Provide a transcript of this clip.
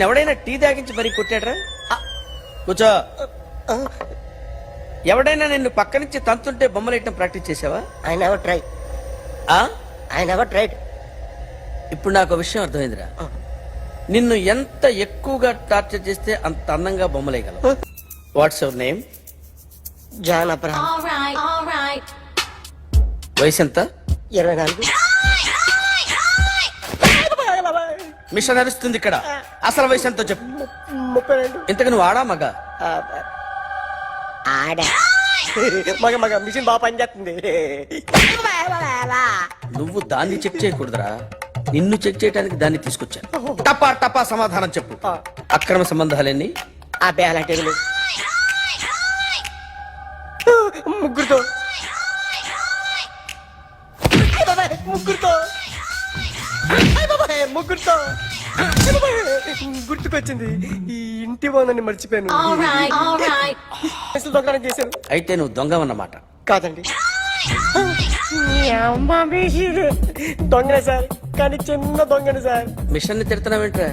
ఎవడైనా టీ తాగించి మరీ కొట్టాడ్రా? కూర్చో. ఎవడైనా నిన్ను పక్క నుంచి తంతుంటే బొమ్మలేయటం ప్రాక్టీస్ చేసావా? I never try. I never tried. ఇప్పుడు నాకు ఒక విషయం అర్థమైందిరా. నిన్ను ఎంత ఎక్కువగా టార్చర్ చేస్తే అంత అందంగా బొమ్మలేయగలవు. What's your name? John Abraham. వయసు ఎంత? 24. మిషన్ నడుస్తుంది ఇక్కడ. అసలు వయసు ఎంతో చెప్పు. 32. ఇంతకు నువ్వు ఆడా మగ? ఆడా. మగ మగ మిషన్ బాగా పనిచేస్తుంది. నువ్వు దాన్ని చెక్ చేయకూడదురా, నిన్ను చెక్ చేయడానికి దాన్ని తీసుకొచ్చాను. టపా టపా సమాధానం చెప్పు. అక్రమ సంబంధాలన్నీ? అలాంటివి లేవు. ముగ్గురుతో ముగ్గురుతో ముగ్గురుతో గుర్తుకొచ్చింది. ఈ ఇంటి బాగుందని మర్చిపోయాను. దొంగతనం చేశాను. అయితే నువ్వు దొంగవన్నమాట. కాదండి, దొంగనే సార్, కానీ చిన్న దొంగని సార్. మిషన్ ని తిడుతున్నావేంట్రా?